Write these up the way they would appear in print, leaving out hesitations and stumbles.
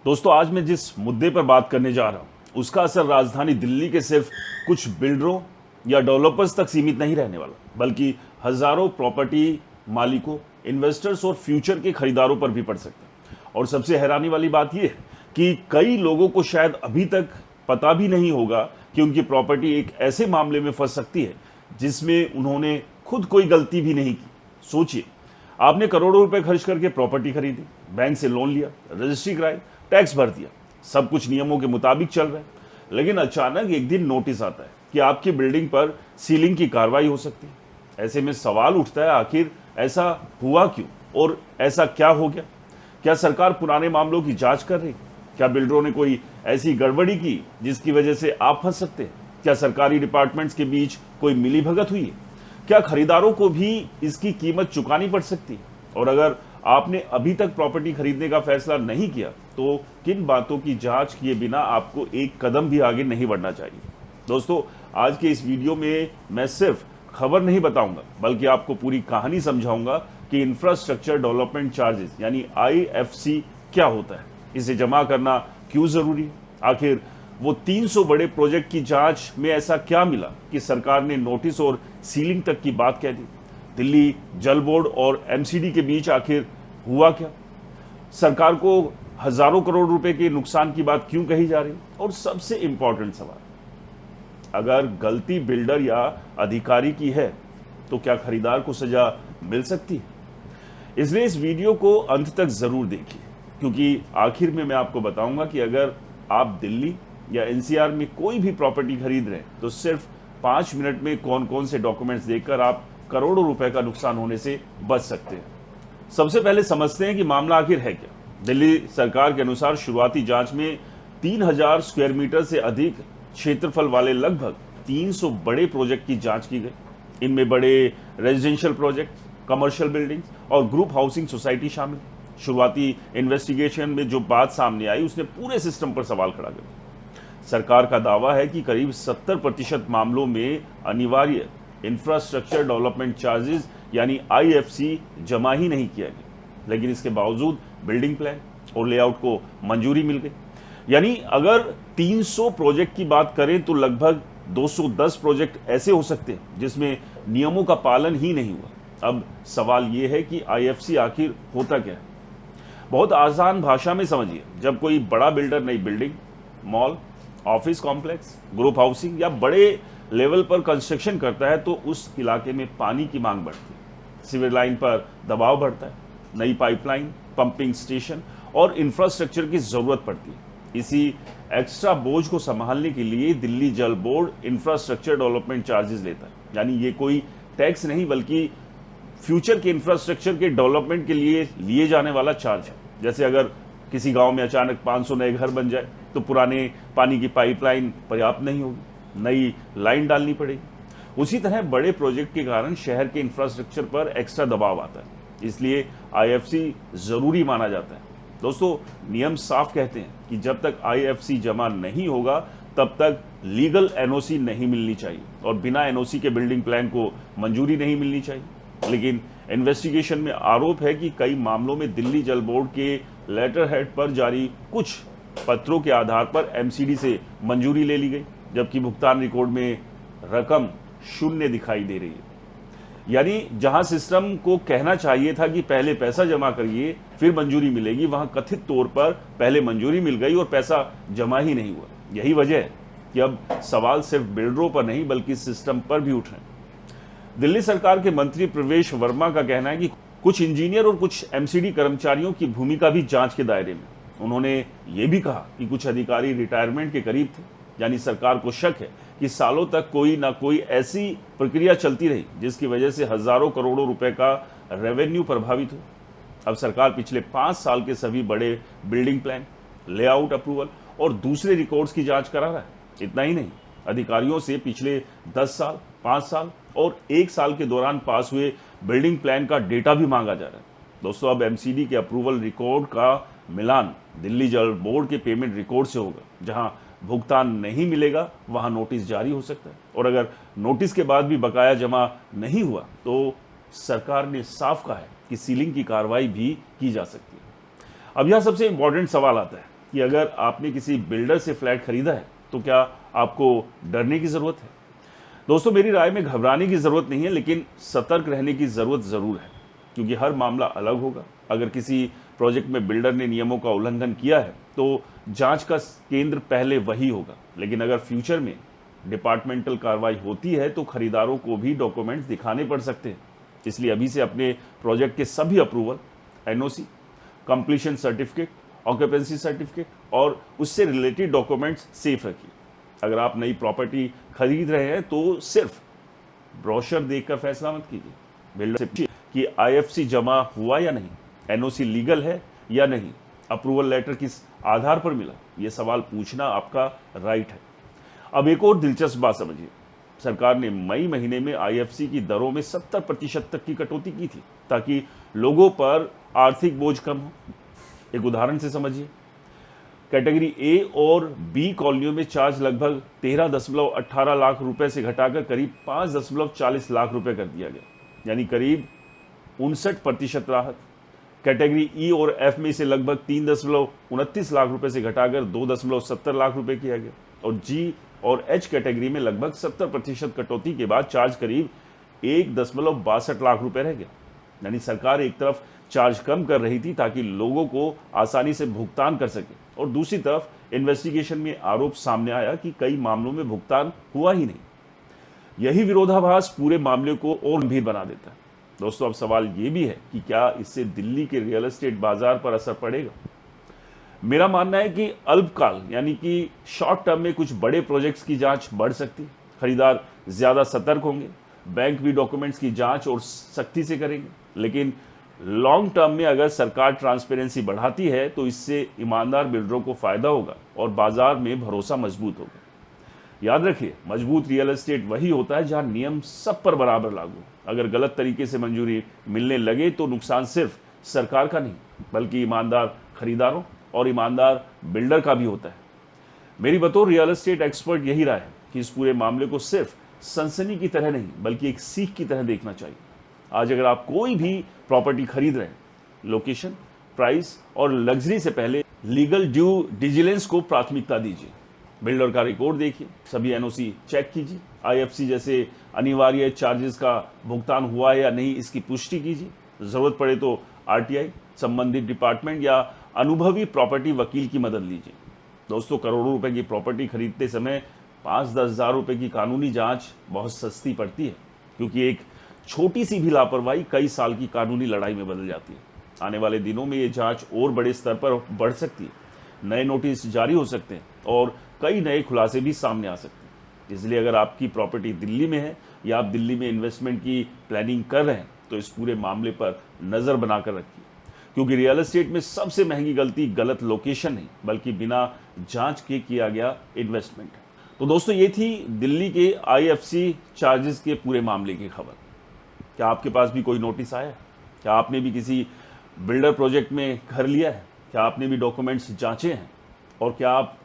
दोस्तों, आज मैं जिस मुद्दे पर बात करने जा रहा हूं उसका असर राजधानी दिल्ली के सिर्फ कुछ बिल्डरों या डेवलपर्स तक सीमित नहीं रहने वाला, बल्कि हजारों प्रॉपर्टी मालिकों, इन्वेस्टर्स और फ्यूचर के खरीदारों पर भी पड़ सकता है। और सबसे हैरानी वाली बात यह है कि कई लोगों को शायद अभी तक पता भी नहीं होगा कि उनकी प्रॉपर्टी एक ऐसे मामले में फंस सकती है जिसमें उन्होंने खुद कोई गलती भी नहीं की। सोचिए, आपने करोड़ों रुपए खर्च करके प्रॉपर्टी खरीदी, बैंक से लोन लिया, रजिस्ट्री कराई, टैक्स भर दिया, सब कुछ नियमों के मुताबिक चल रहा है, लेकिन अचानक एक दिन नोटिस आता है कि आपकी बिल्डिंग पर सीलिंग की कार्रवाई हो सकती है। ऐसे में सवाल उठता है, आखिर ऐसा हुआ क्यों और ऐसा क्या हो गया? क्या सरकार पुराने मामलों की जांच कर रही? क्या बिल्डरों ने कोई ऐसी गड़बड़ी की जिसकी वजह से आप फंस सकते हैं? क्या सरकारी डिपार्टमेंट्स के बीच कोई मिलीभगत हुई है? क्या खरीदारों को भी इसकी कीमत चुकानी पड़ सकती है? और अगर आपने अभी तक प्रॉपर्टी खरीदने का फैसला नहीं किया तो किन बातों की जांच किए बिना आपको एक कदम भी आगे नहीं बढ़ना चाहिए? दोस्तों, आज के इस वीडियो में मैं सिर्फ खबर नहीं बताऊंगा, बल्कि आपको पूरी कहानी समझाऊंगा कि इंफ्रास्ट्रक्चर डेवलपमेंट चार्जेस यानी IFC क्या होता है, इसे जमा करना क्यों जरूरी है, आखिर वो 300 बड़े प्रोजेक्ट की जांच में ऐसा क्या मिला कि सरकार ने नोटिस और सीलिंग तक की बात कह दी। दिल्ली जल बोर्ड और MCD के बीच आखिर हुआ क्या? सरकार को हजारों करोड़ रुपए के नुकसान की बात क्यों कही जा रही? और सबसे इंपॉर्टेंट सवाल, अगर गलती बिल्डर या अधिकारी की है तो क्या खरीदार को सजा मिल सकती है? इसलिए इस वीडियो को अंत तक जरूर देखिए, क्योंकि आखिर में मैं आपको बताऊंगा कि अगर आप दिल्ली या NCR में कोई भी प्रॉपर्टी खरीद रहे हैं तो सिर्फ 5 मिनट में कौन कौन से डॉक्यूमेंट्स देखकर आप करोड़ों रुपए का नुकसान होने से बच सकते हैं। सबसे पहले समझते हैं कि मामला आखिर है क्या। दिल्ली सरकार के अनुसार शुरुआती जांच में 3000 स्क्वायर मीटर से अधिक क्षेत्रफल वाले लगभग 300 बड़े प्रोजेक्ट की जांच की गई। इनमें बड़े रेजिडेंशियल प्रोजेक्ट, कमर्शियल बिल्डिंग्स और ग्रुप हाउसिंग सोसाइटी शामिल। शुरुआती इन्वेस्टिगेशन में जो बात सामने आई उसने पूरे सिस्टम पर सवाल खड़ा कर दिया। सरकार का दावा है कि करीब 70% मामलों में अनिवार्य इंफ्रास्ट्रक्चर डेवलपमेंट चार्जेस यानी IFC जमा ही नहीं किया गया, लेकिन इसके बावजूद बिल्डिंग प्लान और लेआउट को मंजूरी मिल गई। यानी अगर 300 प्रोजेक्ट की बात करें तो लगभग 210 प्रोजेक्ट ऐसे हो सकते हैं जिसमें नियमों का पालन ही नहीं हुआ। अब सवाल यह है कि IFC आखिर होता क्या है? बहुत आसान भाषा में समझिए, जब कोई बड़ा बिल्डर नई building, mall, office complex, group housing या बड़े लेवल पर कंस्ट्रक्शन करता है तो उस इलाके में पानी की मांग बढ़ती है, सीवर लाइन पर दबाव बढ़ता है, नई पाइपलाइन, पंपिंग स्टेशन और इंफ्रास्ट्रक्चर की जरूरत पड़ती है। इसी एक्स्ट्रा बोझ को संभालने के लिए दिल्ली जल बोर्ड इंफ्रास्ट्रक्चर डेवलपमेंट चार्जेस लेता है। यानी ये कोई टैक्स नहीं, बल्कि फ्यूचर के इंफ्रास्ट्रक्चर के डेवलपमेंट के लिए जाने वाला चार्ज है। जैसे अगर किसी गांव में अचानक 500 नए घर बन जाए तो पुराने पानी की पाइपलाइन पर्याप्त नहीं होगी, नई लाइन डालनी पड़ेगी। उसी तरह बड़े प्रोजेक्ट के कारण शहर के इंफ्रास्ट्रक्चर पर एक्स्ट्रा दबाव आता है, इसलिए IFC जरूरी माना जाता है। दोस्तों, नियम साफ कहते हैं कि जब तक IFC जमा नहीं होगा तब तक लीगल NOC नहीं मिलनी चाहिए और बिना NOC के बिल्डिंग प्लान को मंजूरी नहीं मिलनी चाहिए। लेकिन इन्वेस्टिगेशन में आरोप है कि कई मामलों में दिल्ली जल बोर्ड के लेटर हेड पर जारी कुछ पत्रों के आधार पर MCD से मंजूरी ले ली गई, जबकि भुगतान रिकॉर्ड में रकम शून्य दिखाई दे रही है। यानी जहां सिस्टम को कहना चाहिए था कि पहले पैसा जमा करिए फिर मंजूरी मिलेगी, वहां कथित तौर पर पहले मंजूरी मिल गई और पैसा जमा ही नहीं हुआ। यही वजह है कि अब सवाल सिर्फ बिल्डरों पर नहीं बल्कि सिस्टम पर भी उठ रहे हैं। दिल्ली सरकार के मंत्री प्रवेश वर्मा का कहना है कि कुछ इंजीनियर और कुछ MCD कर्मचारियों की भूमिका भी जांच के दायरे में। उन्होंने ये भी कहा कि कुछ अधिकारी रिटायरमेंट के करीब थे, यानी सरकार को शक है कि सालों तक कोई ना कोई ऐसी प्रक्रिया चलती रही जिसकी वजह से हजारों करोड़ों रुपए का रेवेन्यू प्रभावित हो। अब सरकार पिछले 5 साल के सभी बड़े बिल्डिंग प्लान, लेआउट अप्रूवल और दूसरे रिकॉर्ड्स की जांच करा रहा है। इतना ही नहीं, अधिकारियों से पिछले 10 साल, 5 साल और 1 साल के दौरान पास हुए बिल्डिंग प्लान का डेटा भी मांगा जा रहा है। दोस्तों, अब MCD के अप्रूवल रिकॉर्ड का मिलान दिल्ली जल बोर्ड के पेमेंट रिकॉर्ड से होगा। जहां भुगतान नहीं मिलेगा वहां नोटिस जारी हो सकता है, और अगर नोटिस के बाद भी बकाया जमा नहीं हुआ तो सरकार ने साफ कहा है कि सीलिंग की कार्रवाई भी की जा सकती है। अब यहां सबसे इंपॉर्टेंट सवाल आता है कि अगर आपने किसी बिल्डर से फ्लैट खरीदा है तो क्या आपको डरने की ज़रूरत है? दोस्तों, मेरी राय में घबराने की ज़रूरत नहीं है, लेकिन सतर्क रहने की ज़रूरत ज़रूर है, क्योंकि हर मामला अलग होगा। अगर किसी प्रोजेक्ट में बिल्डर ने नियमों का उल्लंघन किया है तो जांच का केंद्र पहले वही होगा, लेकिन अगर फ्यूचर में डिपार्टमेंटल कार्रवाई होती है तो खरीदारों को भी डॉक्यूमेंट्स दिखाने पड़ सकते हैं। इसलिए अभी से अपने प्रोजेक्ट के सभी approval, NOC, completion certificate, occupancy certificate और उससे रिलेटेड डॉक्यूमेंट्स सेफ रखिए। अगर आप नई प्रॉपर्टी खरीद रहे हैं तो सिर्फ ब्रोशर देखकर फैसला मत कीजिए। बिल्डर से पूछिए कि आईएफसी जमा हुआ या नहीं, एनओसी लीगल है या नहीं, अप्रूवल लेटर किस आधार पर मिला। ये सवाल पूछना आपका राइट है। अब एक और दिलचस्प बात समझिए, सरकार ने मई महीने में आईएफसी की दरों में 70% तक की कटौती की थी ताकि लोगों पर आर्थिक बोझ कम हो। एक उदाहरण से समझिए, कैटेगरी ए और बी कॉलोनियों में चार्ज लगभग 13.18 लाख रुपए से घटाकर करीब 5.40 लाख रुपए कर दिया गया, यानी करीब 59% राहत। कैटेगरी ई और एफ में इसे लगभग 3.29 लाख रुपए से घटाकर 2.70 लाख रुपए किया गया, और जी और एच कैटेगरी में लगभग 70% कटौती के बाद चार्ज करीब 1.62 लाख रुपए रह गया। यानी सरकार एक तरफ चार्ज कम कर रही थी ताकि लोगों को आसानी से भुगतान कर सके, और दूसरी तरफ इन्वेस्टिगेशन में आरोप सामने आया कि कई मामलों में भुगतान हुआ ही नहीं। यही विरोधाभास पूरे मामले को और गंभीर बना देता है। दोस्तों, अब सवाल ये भी है कि क्या इससे दिल्ली के रियल एस्टेट बाजार पर असर पड़ेगा? मेरा मानना है कि अल्पकाल यानी कि शॉर्ट टर्म में कुछ बड़े प्रोजेक्ट्स की जांच बढ़ सकती है, खरीदार ज्यादा सतर्क होंगे, बैंक भी डॉक्यूमेंट्स की जांच और सख्ती से करेंगे। लेकिन लॉन्ग टर्म में अगर सरकार ट्रांसपेरेंसी बढ़ाती है तो इससे ईमानदार बिल्डरों को फायदा होगा और बाजार में भरोसा मजबूत होगा। याद रखिए, मजबूत रियल एस्टेट वही होता है जहां नियम सब पर बराबर लागू। अगर गलत तरीके से मंजूरी मिलने लगे तो नुकसान सिर्फ सरकार का नहीं बल्कि ईमानदार खरीदारों और ईमानदार बिल्डर का भी होता है। मेरी बतौर रियल एस्टेट एक्सपर्ट यही राय है कि इस पूरे मामले को सिर्फ सनसनी की तरह नहीं बल्कि एक सीख की तरह देखना चाहिए। आज अगर आप कोई भी प्रॉपर्टी खरीद रहे हैं, लोकेशन, प्राइस और लग्जरी से पहले लीगल ड्यू डिलिजेंस को प्राथमिकता दीजिए। बिल्डर का रिकॉर्ड देखिए, सभी एनओसी चेक कीजिए, आईएफसी जैसे अनिवार्य चार्जेस का भुगतान हुआ है या नहीं इसकी पुष्टि कीजिए। ज़रूरत पड़े तो आरटीआई, संबंधित डिपार्टमेंट या अनुभवी प्रॉपर्टी वकील की मदद लीजिए। दोस्तों, करोड़ों रुपए की प्रॉपर्टी खरीदते समय 5-10 हज़ार रुपए की कानूनी जांच बहुत सस्ती पड़ती है, क्योंकि एक छोटी सी भी लापरवाही कई साल की कानूनी लड़ाई में बदल जाती है। आने वाले दिनों में ये जांच और बड़े स्तर पर बढ़ सकती है, नए नोटिस जारी हो सकते हैं और कई नए खुलासे भी सामने आ सकते हैं। इसलिए अगर आपकी प्रॉपर्टी दिल्ली में है या आप दिल्ली में इन्वेस्टमेंट की प्लानिंग कर रहे हैं तो इस पूरे मामले पर नज़र बनाकर रखिए, क्योंकि रियल एस्टेट में सबसे महंगी गलती गलत लोकेशन नहीं बल्कि बिना जांच के किया गया इन्वेस्टमेंट है। तो दोस्तों, ये थी दिल्ली के आईएफसी चार्जेस के पूरे मामले की खबर। क्या आपके पास भी कोई नोटिस आया है? क्या आपने भी किसी बिल्डर प्रोजेक्ट में घर लिया है? क्या आपने भी डॉक्यूमेंट्स जांचे हैं? और क्या आप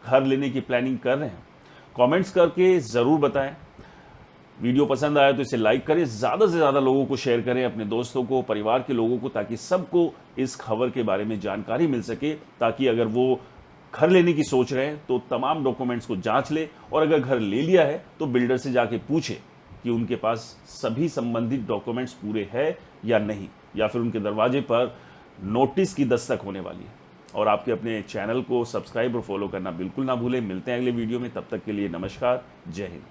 घर लेने की प्लानिंग कर रहे हैं? कमेंट्स करके ज़रूर बताएं। वीडियो पसंद आया तो इसे लाइक करें, ज़्यादा से ज़्यादा लोगों को शेयर करें, अपने दोस्तों को, परिवार के लोगों को, ताकि सबको इस खबर के बारे में जानकारी मिल सके, ताकि अगर वो घर लेने की सोच रहे हैं तो तमाम डॉक्यूमेंट्स को जांच ले, और अगर घर ले लिया है तो बिल्डर से जाके पूछे कि उनके पास सभी संबंधित डॉक्यूमेंट्स पूरे हैं या नहीं, या फिर उनके दरवाजे पर नोटिस की दस्तक होने वाली है। और आपके अपने चैनल को सब्सक्राइब और फॉलो करना बिल्कुल ना भूलें। मिलते हैं अगले वीडियो में, तब तक के लिए नमस्कार, जय हिंद।